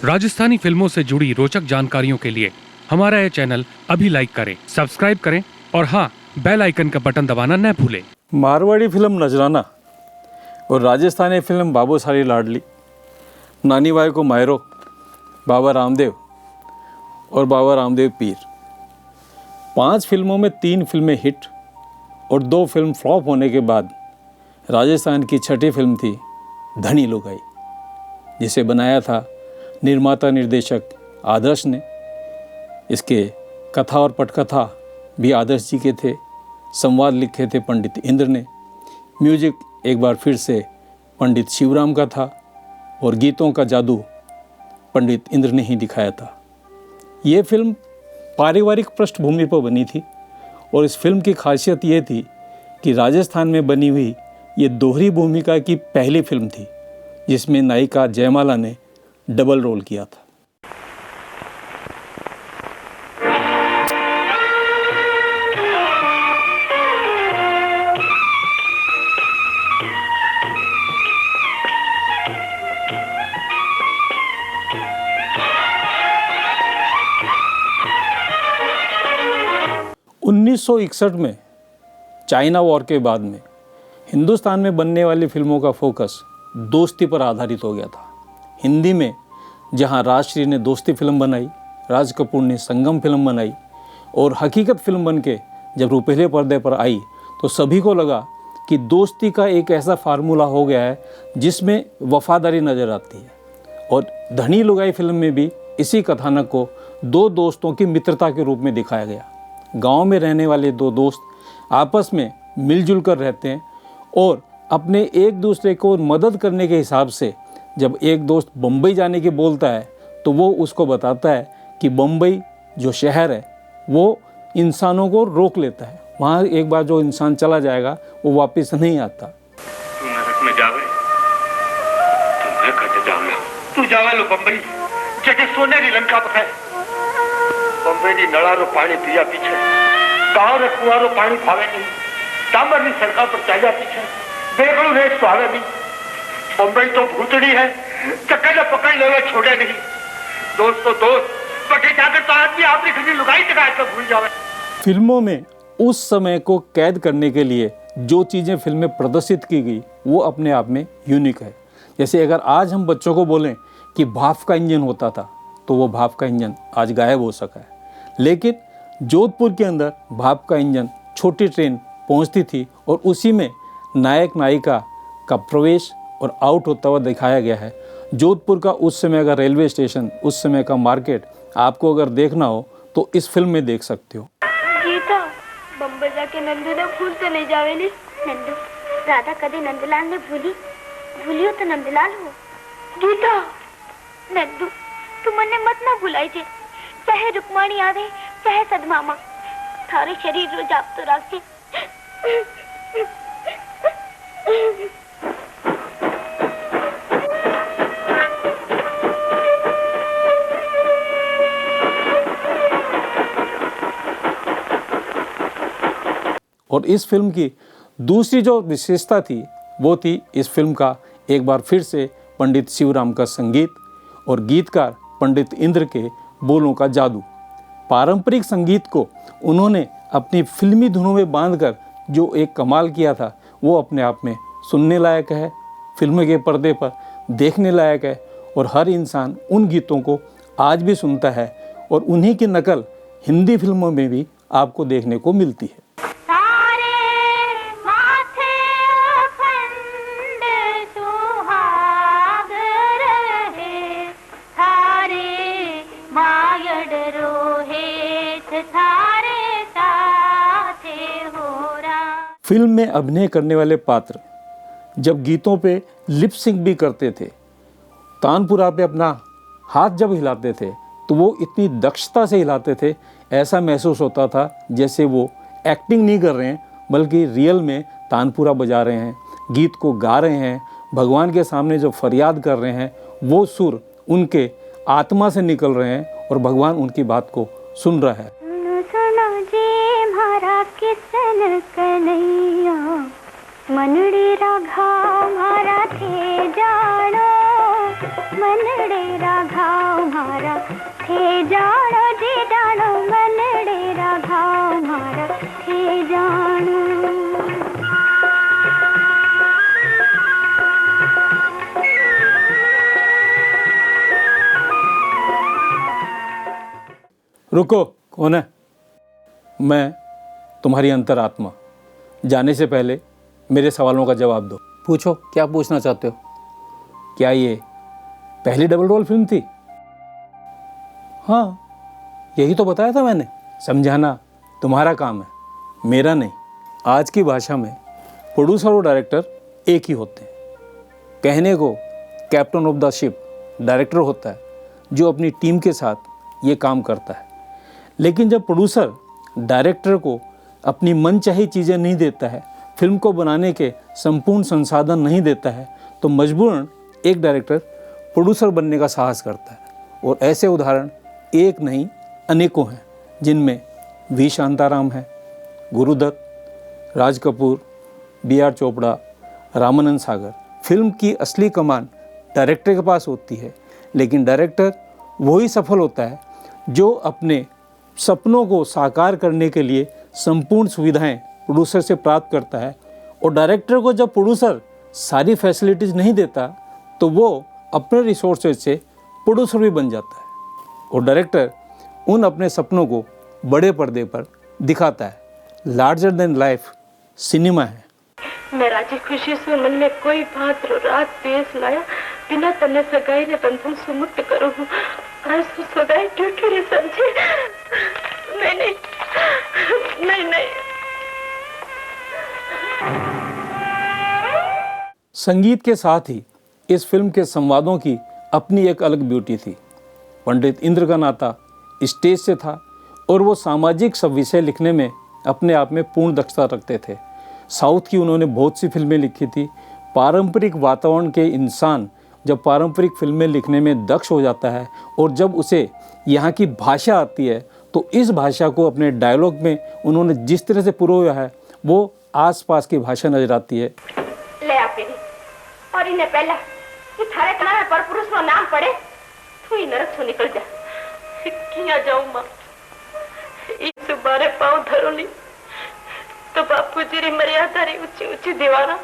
राजस्थानी फिल्मों से जुड़ी रोचक जानकारियों के लिए हमारा ये चैनल अभी लाइक करें, सब्सक्राइब करें और हाँ, बेल आइकन का बटन दबाना न भूलें। मारवाड़ी फिल्म नजराना और राजस्थानी फिल्म बाबू सारी लाडली, नानी बाई को मायरो, बाबा रामदेव और बाबा रामदेव पीर। 5 फिल्मों में 3 फिल्में हिट और 2 फिल्म फ्लॉप होने के बाद राजस्थान की छठी फिल्म थी धनी लुगाई, जिसे बनाया था निर्माता निर्देशक आदर्श ने। इसके कथा और पटकथा भी आदर्श जी के थे, संवाद लिखे थे पंडित इंद्र ने, म्यूजिक एक बार फिर से पंडित शिवराम का था और गीतों का जादू पंडित इंद्र ने ही दिखाया था। ये फिल्म पारिवारिक पृष्ठभूमि पर बनी थी और इस फिल्म की खासियत ये थी कि राजस्थान में बनी हुई ये दोहरी भूमिका की पहली फिल्म थी जिसमें नायिका जयमाला ने डबल रोल किया था। उन्नीस 1961 में चाइना वॉर के बाद में हिंदुस्तान में बनने वाली फिल्मों का फोकस दोस्ती पर आधारित हो गया था। हिंदी में जहां राजश्री ने दोस्ती फिल्म बनाई, राज कपूर ने संगम फिल्म बनाई और हकीकत फिल्म बन के जब रुपहले पर्दे पर आई तो सभी को लगा कि दोस्ती का एक ऐसा फार्मूला हो गया है जिसमें वफादारी नज़र आती है। और धनी लुगाई फिल्म में भी इसी कथानक को 2 दोस्तों की मित्रता के रूप में दिखाया गया। गांव में रहने वाले 2 दोस्त आपस में मिलजुल कर रहते हैं और अपने एक दूसरे को मदद करने के हिसाब से जब एक दोस्त बम्बई जाने की बोलता है तो वो उसको बताता है कि बम्बई जो शहर है वो इंसानों को रोक लेता है, वहाँ एक बार जो इंसान चला जाएगा वो वापस नहीं आता। तू नरक में जावे तो मैं कट जावे, तू जावे लो बम्बई जगह सोनेरी लंका पर है। बम्बई री नळारो पानी पिया पीछे, गाँव रे कुआरो पानी भावे नहीं, डामर री सड़का पर चालिया पीछे बेगड़ू रेत तो आवे नहीं। बम्बई तो भूतड़ी है, चक्कर पकड़ ले छोड़े नहीं। दोस्तों दोस्त पटे जाकर तो आदमी आपने खड़ी लुगाई चढ़ा कर भूल जावे। फिल्मों में उस समय को कैद करने के लिए जो चीज़ें फिल्में प्रदर्शित की गई वो अपने आप में यूनिक है। जैसे अगर आज हम बच्चों को बोलें कि भाप का इंजन होता था तो वो भाप का इंजन आज गायब हो सका है, लेकिन जोधपुर के अंदर भाप का इंजन छोटी ट्रेन पहुंचती थी और उसी में नायक नायिका का प्रवेश और आउट होता हुआ दिखाया गया है। जोधपुर का उस समय का रेलवे स्टेशन, उस समय का मार्केट आपको अगर देखना हो तो इस फिल्म में देख सकते हो। गीता, बम्बई जाके नंदू ने भूल तो नहीं जावेली। नंदू, राधा कदे नंदलाल ने भूलियो तो नंदलाल हो। गीता, नंदू तू मन्ने मत ना भुलाई जे, चाहे रुक्माणी आवे चाहे सदमामा, थारे शरीर रो जाप तो राखी। और इस फिल्म की दूसरी जो विशेषता थी वो थी इस फिल्म का एक बार फिर से पंडित शिवराम का संगीत और गीतकार पंडित इंद्र के बोलों का जादू। पारंपरिक संगीत को उन्होंने अपनी फिल्मी धुनों में बांधकर जो एक कमाल किया था वो अपने आप में सुनने लायक है, फिल्म के पर्दे पर देखने लायक है और हर इंसान उन गीतों को आज भी सुनता है और उन्हीं की नकल हिंदी फिल्मों में भी आपको देखने को मिलती है। फिल्म में अभिनय करने वाले पात्र जब गीतों पे लिप सिंक भी करते थे, तानपुरा पे अपना हाथ जब हिलाते थे तो वो इतनी दक्षता से हिलाते थे, ऐसा महसूस होता था जैसे वो एक्टिंग नहीं कर रहे हैं बल्कि रियल में तानपुरा बजा रहे हैं, गीत को गा रहे हैं, भगवान के सामने जो फरियाद कर रहे हैं वो सुर उनके आत्मा से निकल रहे हैं और भगवान उनकी बात को सुन रहा है। मनड़े राघा मारा थे जानो, मनड़े राघा मारा थे जानो जी जानो मनडेरा घाव मारा थे जानो। रुको, कौन है? मैं तुम्हारी अंतरात्मा। जाने से पहले मेरे सवालों का जवाब दो। पूछो, क्या पूछना चाहते हो? क्या ये पहली डबल रोल फिल्म थी? हाँ, यही तो बताया था मैंने। समझाना तुम्हारा काम है, मेरा नहीं। आज की भाषा में प्रोड्यूसर और डायरेक्टर एक ही होते हैं। कहने को captain of the ship director होता है, जो अपनी टीम के साथ ये काम करता है। लेकिन जब प्रोड्यूसर डायरेक्टर को अपनी मनचाही चीज़ें नहीं देता है, फिल्म को बनाने के संपूर्ण संसाधन नहीं देता है, तो मजबूरन एक डायरेक्टर प्रोड्यूसर बनने का साहस करता है। और ऐसे उदाहरण एक नहीं अनेकों हैं, जिनमें वी शांताराम है, गुरुदत्त, राज कपूर, B.R. चोपड़ा, रामानंद सागर। फिल्म की असली कमान डायरेक्टर के पास होती है, लेकिन डायरेक्टर वही सफल होता है जो अपने सपनों को साकार करने के लिए संपूर्ण सुविधाएं प्रोड्यूसर से प्राप्त करता है। और डायरेक्टर को जब प्रोड्यूसर सारी फैसिलिटीज़ नहीं देता, तो वो अपने रिसोर्सेज से प्रोड्यूसर भी बन जाता है। और डायरेक्टर उन अपने सपनों को बड़े पर्दे पर दिखाता है। लार्जर देन लाइफ सिनेमा है। मैं राजी खुशी से मन में कोई बात रो रात पेश लाया, बिना तने सगाई रे बंधन से मुक्त करो हूँ। आज तो सगाई क्यों रे समझे? नहीं। संगीत के साथ ही इस फिल्म के संवादों की अपनी एक अलग ब्यूटी थी। पंडित इंद्र का नाता स्टेज से था और वो सामाजिक सब विषय लिखने में अपने आप में पूर्ण दक्षता रखते थे। साउथ की उन्होंने बहुत सी फिल्में लिखी थी। पारंपरिक वातावरण के इंसान जब पारंपरिक फिल्में लिखने में दक्ष हो जाता है और जब उसे यहाँ की भाषा आती है, तो इस भाषा को अपने डायलॉग में उन्होंने जिस तरह से पुरोया है, वो आसपास की भाषा नजर आती है। ले आप और इन्हें पहला कि थारे कनारे पर पुरुष नो नाम पड़े, तू ही नरक से निकल जा। किया जाऊं मां, इस बारे पाँव धरो नहीं तो बापू जी री मर्यादा री ऊंची दीवारा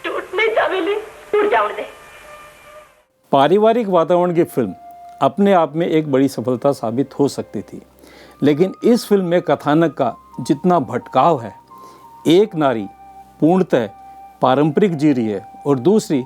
टूट नहीं जावेली, टूट जाने दे। पारिवारिक वातावरण की फिल्म अपने आप में एक बड़ी सफलता साबित हो सकती थी, लेकिन इस फिल्म में कथानक का जितना भटकाव है, एक नारी पूर्णतः पारंपरिक जी रही है और दूसरी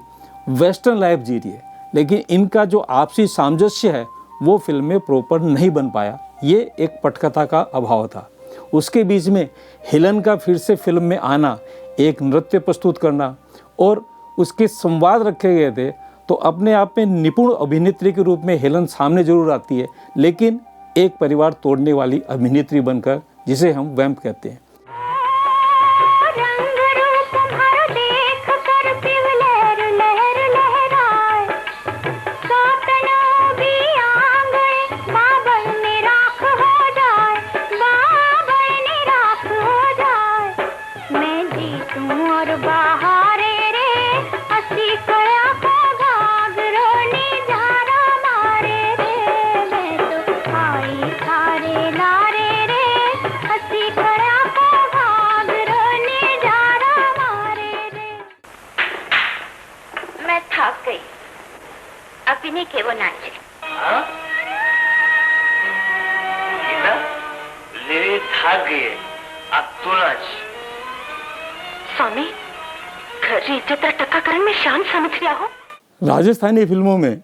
वेस्टर्न लाइफ जी रही है, लेकिन इनका जो आपसी सामंजस्य है वो फिल्म में प्रॉपर नहीं बन पाया। ये एक पटकथा का अभाव था। उसके बीच में हेलन का फिर से फिल्म में आना, एक नृत्य प्रस्तुत करना और उसके संवाद रखे गए थे, तो अपने आप में निपुण अभिनेत्री के रूप में हेलन सामने जरूर आती है, लेकिन एक परिवार तोड़ने वाली अभिनेत्री बनकर, जिसे हम वैम्प कहते हैं। के वो नाचे। ले थक गए, अब तू नाच। स्वामी, घर इज्जत टक्का करने में शान समझ लिया हो। राजस्थानी फिल्मों में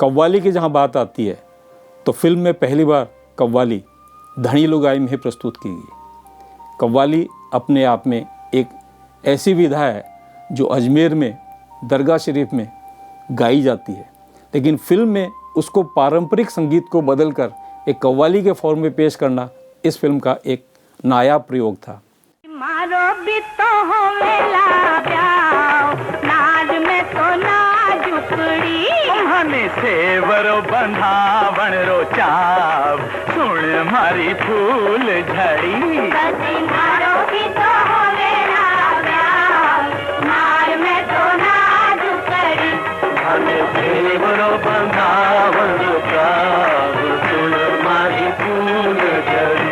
कव्वाली की जहाँ बात आती है, तो फिल्म में पहली बार कव्वाली धनी लुगाई में प्रस्तुत की गई। कव्वाली अपने आप में एक ऐसी विधा है जो अजमेर में दरगाह शरीफ में गाई जाती है, लेकिन फिल्म में उसको पारंपरिक संगीत को बदलकर एक कव्वाली के फॉर्म में पेश करना इस फिल्म का एक नायाब प्रयोग था। मारो बितो हो वेला ब्याव, नाज में तो नाजुकड़ी, हमें सेवरो बंधावन रो चाव, सुन मारी फूल झड़ी। मारो बितो हो वेला ब्याव, नाज में तो नाजुकड़ी, सेवरो बंधावन रो चाव सुन मारी फूल झड़ी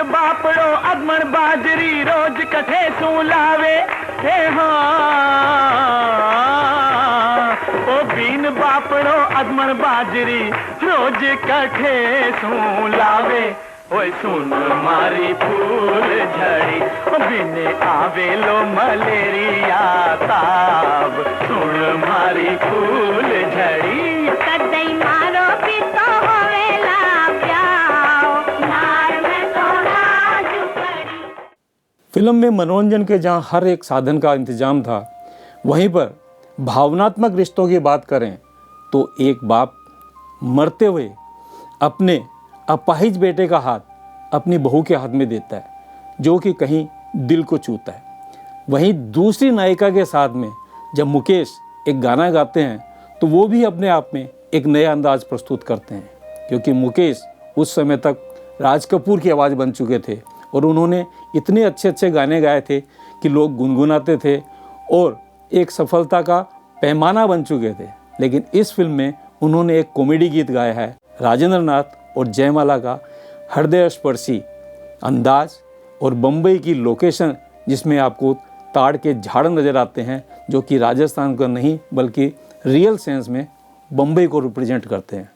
बापड़ो अदमण बाजरी रोज कठे सू लावे हे हाँ ओ बीन बापड़ो अदमण बाजरी रोज कठे सू लावे ओए सुन मारी फूल झड़ी बिने आवे लो मलेरिया ताब सुन मारी फूल झड़ी कदई मारो पितो होवेला प्याओ नार में तो राज पड़ी। फिल्म में मनोरंजन के जहाँ हर एक साधन का इंतजाम था, वहीं पर भावनात्मक रिश्तों की बात करें तो एक बाप मरते हुए अपने अपाहिज बेटे का हाथ अपनी बहू के हाथ में देता है, जो कि कहीं दिल को छूता है। वहीं दूसरी नायिका के साथ में जब मुकेश एक गाना गाते हैं तो वो भी अपने आप में एक नया अंदाज प्रस्तुत करते हैं, क्योंकि मुकेश उस समय तक राज कपूर की आवाज़ बन चुके थे और उन्होंने इतने अच्छे अच्छे गाने गाए थे कि लोग गुनगुनाते थे और एक सफलता का पैमाना बन चुके थे। लेकिन इस फिल्म में उन्होंने एक कॉमेडी गीत गाया है राजेंद्र नाथ और जयमाला का हृदय स्पर्शी अंदाज और बम्बई की लोकेशन जिसमें आपको ताड़ के झाड़ नज़र आते हैं, जो कि राजस्थान का नहीं बल्कि रियल सेंस में बम्बई को रिप्रेजेंट करते हैं।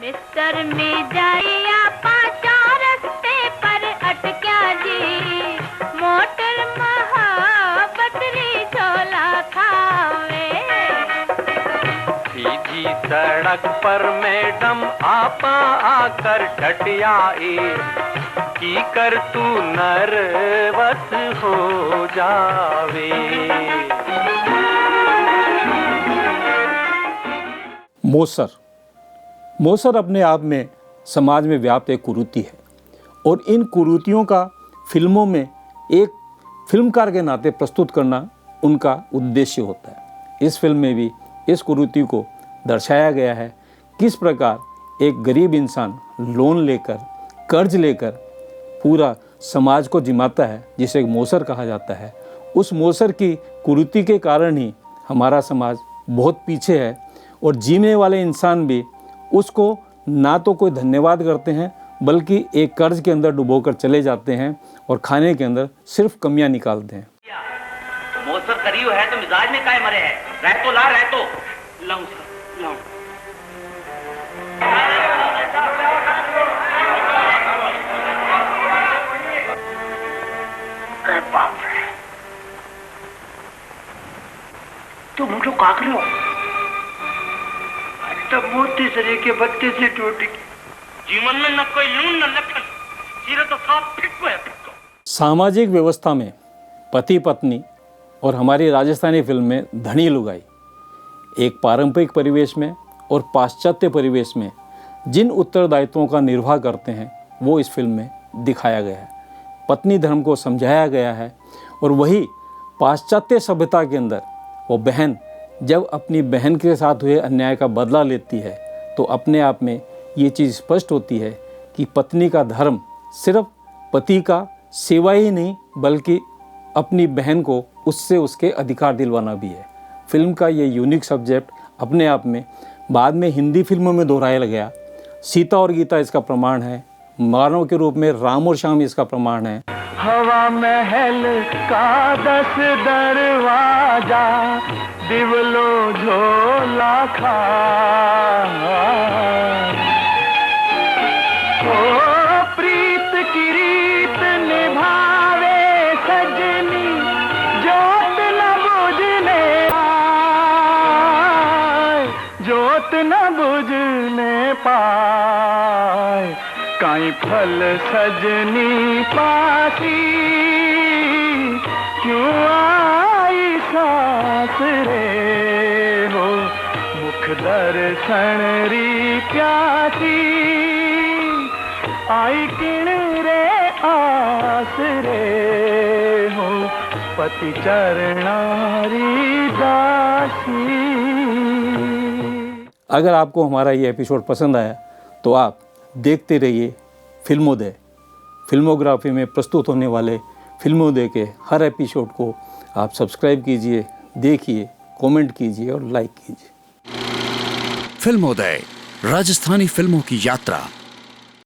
मिस्टर में जाइया पाचा रस्ते पर अटक्या जी मोटर महाबत री झोला खावे सीधी सड़क पर मैडम आपा आकर डटियाई की कर तू नर्वस हो जावे। मोसर अपने आप में समाज में व्याप्त एक कुरीति है और इन कुरीतियों का फिल्मों में एक फिल्मकार के नाते प्रस्तुत करना उनका उद्देश्य होता है। इस फिल्म में भी इस कुरीति को दर्शाया गया है, किस प्रकार एक गरीब इंसान लोन लेकर कर्ज लेकर पूरा समाज को जिमाता है, जिसे एक मोसर कहा जाता है। उस मोसर की कुरीति के कारण ही हमारा समाज बहुत पीछे है और जीने वाले इंसान भी उसको ना तो कोई धन्यवाद करते हैं बल्कि एक कर्ज के अंदर डुबोकर चले जाते हैं और खाने के अंदर सिर्फ कमियां निकालते हैं। मोसर करियो है तो मिजाज में काय मरे है, रह तो ला रह तो लाऊं सर लाऊं। बाप रे तू मुझे काक रहे हो तब मोती सरी के बत्ते से टूट गई। जीवन में न कोई लून न लखन, सिरे तो साफ फिक्को है फिक्को। सामाजिक व्यवस्था में पति पत्नी और हमारी राजस्थानी फिल्म में धनी लुगाई एक पारंपरिक परिवेश में और पाश्चात्य परिवेश में जिन उत्तरदायित्वों का निर्वाह करते हैं वो इस फिल्म में दिखाया गया है। पत्नी धर्म को समझाया गया है और वही पाश्चात्य सभ्यता के अंदर वो बहन जब अपनी बहन के साथ हुए अन्याय का बदला लेती है तो अपने आप में ये चीज़ स्पष्ट होती है कि पत्नी का धर्म सिर्फ पति का सेवा ही नहीं बल्कि अपनी बहन को उससे उसके अधिकार दिलवाना भी है। फिल्म का ये यूनिक सब्जेक्ट अपने आप में बाद में हिंदी फिल्मों में दोहराया गया। सीता और गीता इसका प्रमाण है, मानव के रूप में राम और श्याम इसका प्रमाण है। हवा महल का 10 दरवाजा दिवलो झोला खा ओ प्रीत की रीत निभावे सजनी जोत न बुझने पाए जोत न बुझने पाए काई फल सजनी पासी क्यों आई सास रे हो मुख दर्शन री प्यासी आई किण रे आस रे हो पति चरणारी दासी। अगर आपको हमारा ये एपिसोड पसंद आया तो आप देखते रहिए फिल्मोदय। फिल्मोग्राफी में प्रस्तुत होने वाले फिल्मोदय के हर एपिसोड को आप सब्सक्राइब कीजिए, देखिए, कमेंट कीजिए और लाइक कीजिए। फिल्मोदय, राजस्थानी फिल्मों की यात्रा।